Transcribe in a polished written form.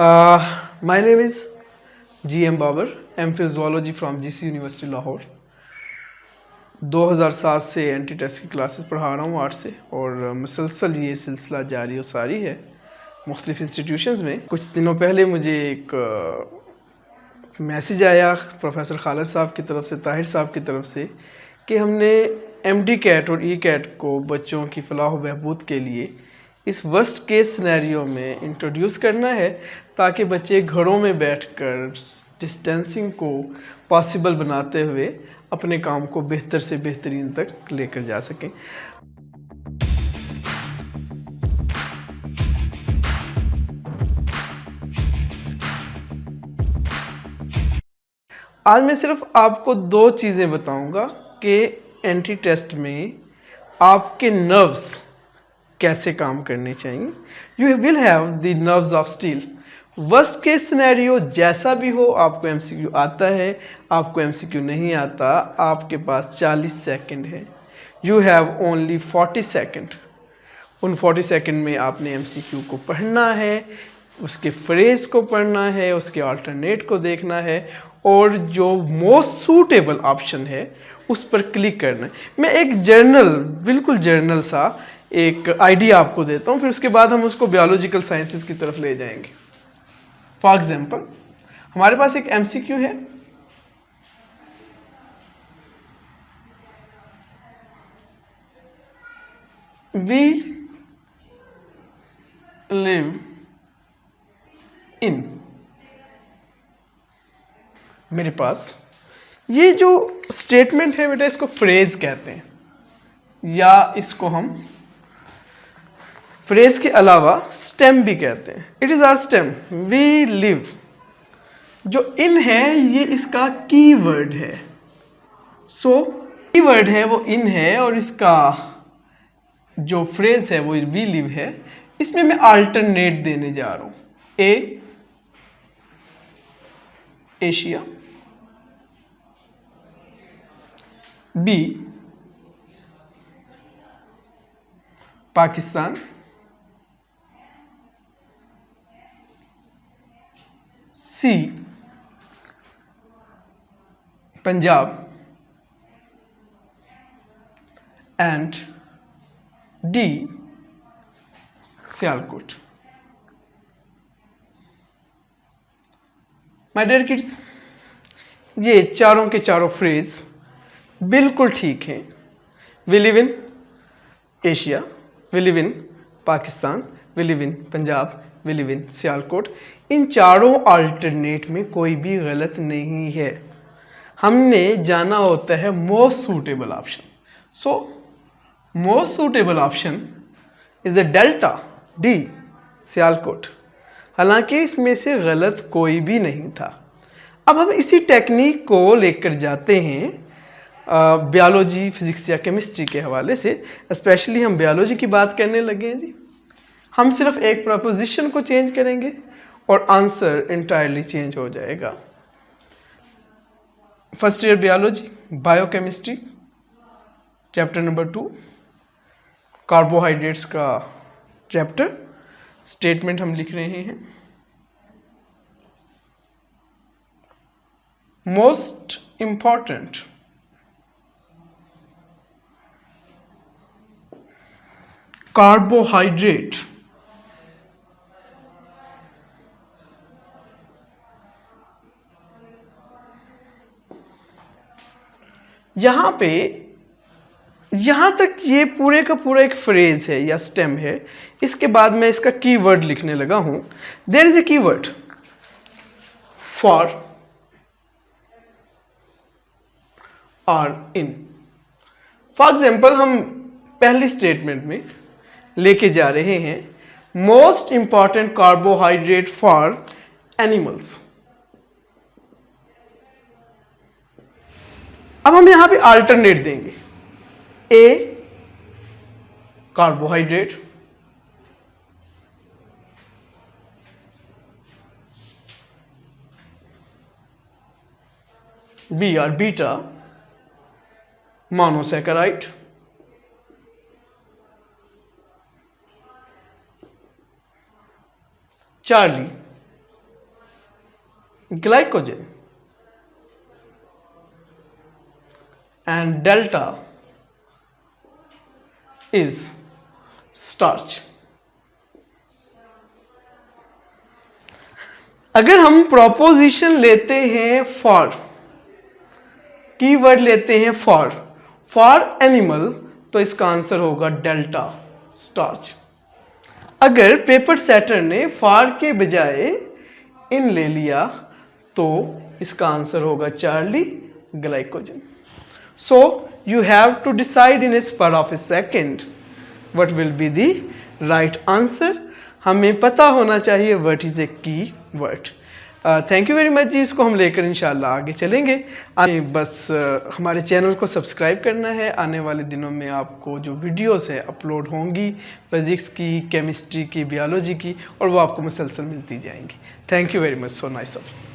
My name is GM Babar, MPhil Zoology from GC university Lahore. 2007 से anti test की classes पढ़ा रहा हूँ 8 से, और मुसलसल ये सिलसिला जारी और सारी है मुख्तलिफ इंस्टीट्यूशंस में। कुछ दिनों पहले मुझे एक मैसेज आया प्रोफेसर खालिद साहब की तरफ से, ताहिर साहब की तरफ से, कि हमने MD कैट और ECAT को बच्चों की फलाह व बहबूद के लिए इस वर्स्ट केस सिनेरियो में इंट्रोड्यूस करना है, ताकि बच्चे घरों में बैठकर डिस्टेंसिंग को पॉसिबल बनाते हुए अपने काम को बेहतर से बेहतरीन तक लेकर जा सकें। आज मैं सिर्फ आपको 2 चीज़ें बताऊंगा कि एंटी टेस्ट में आपके नर्व्स कैसे काम करने चाहिए। You will have the nerves of steel. Worst case scenario जैसा भी हो, आपको MCQ आता है, आपको MCQ नहीं आता, आपके पास 40 सेकंड है। You have only 40 second. उन 40 सेकंड में आपने MCQ को पढ़ना है, उसके फ्रेज को पढ़ना है, उसके अल्टरनेट को देखना है, और जो मोस्ट सूटेबल ऑप्शन है उस पर क्लिक करना है। मैं एक बिल्कुल जर्नल सा एक आइडिया आपको देता हूँ, फिर उसके बाद हम उसको बायोलॉजिकल साइंसेस की तरफ ले जाएंगे। फॉर एग्जाम्पल, हमारे पास एक MCQ है, वी लिव इन। मेरे पास ये जो स्टेटमेंट है बेटा, इसको फ्रेज कहते हैं, या इसको हम फ्रेज के अलावा स्टेम भी कहते हैं। It is our stem, we live. जो इन है ये इसका कीवर्ड है। सो कीवर्ड है वो इन है, और इसका जो फ्रेज है वो वी लिव है। इसमें मैं अल्टरनेट देने जा रहा हूं। A, Asia. B, Pakistan. C, Punjab. And D, Sialkot. My dear kids, ये चारों के चारों फ्रेज बिल्कुल ठीक हैं। We live in Asia, we live in Pakistan, we live in Punjab, we live in Sialkot. इन चारों अल्टरनेट में कोई भी गलत नहीं है। हमने जाना होता है most suitable option. So most suitable option is the delta D, Sialkot. हालांकि इसमें से गलत कोई भी नहीं था। अब हम इसी टेक्निक को लेकर जाते हैं बायोलॉजी, फिजिक्स या केमिस्ट्री के हवाले से। स्पेशली हम बायोलॉजी की बात करने लगे हैं जी। हम सिर्फ एक प्रपोजिशन को चेंज करेंगे और आंसर इंटायरली चेंज हो जाएगा। First year biology, biochemistry, chapter number 2, carbohydrates का चैप्टर। स्टेटमेंट हम लिख रहे हैं, मोस्ट इंपॉर्टेंट कार्बोहाइड्रेट यहां पे, यहां तक ये पूरे का पूरा एक फ्रेज है या स्टेम है। इसके बाद मैं इसका कीवर्ड लिखने लगा हूं। There is a keyword for और इन। फॉर एग्जाम्पल, हम पहली स्टेटमेंट में लेके जा रहे हैं most important carbohydrate for animals. अब हम यहां पे अल्टरनेट देंगे। ए, कार्बोहाइड्रेट। बी और beta, monosaccharide. Charlie, glycogen, and delta is starch. अगर हम प्रोपोजिशन लेते हैं फॉर, कीवर्ड लेते हैं फॉर एनिमल, तो इसका आंसर होगा डेल्टा स्टार्च। अगर पेपर सेटर ने फॉर के बजाय इन ले लिया तो इसका आंसर होगा Charlie glycogen. So you have to decide in a spur of a second what will be the right answer. हमें पता होना चाहिए what is a key word. Thank you very much ji, इसको हम लेकर इंशाल्लाह आगे चलेंगे। बस हमारे चैनल को सब्सक्राइब करना है। आने वाले दिनों में आपको जो वीडियोस है अपलोड होंगी फिजिक्स की, केमिस्ट्री की, बायोलॉजी की, और वो आपको मुसलसल मिलती जाएंगी। Thank you very much, so nice of you.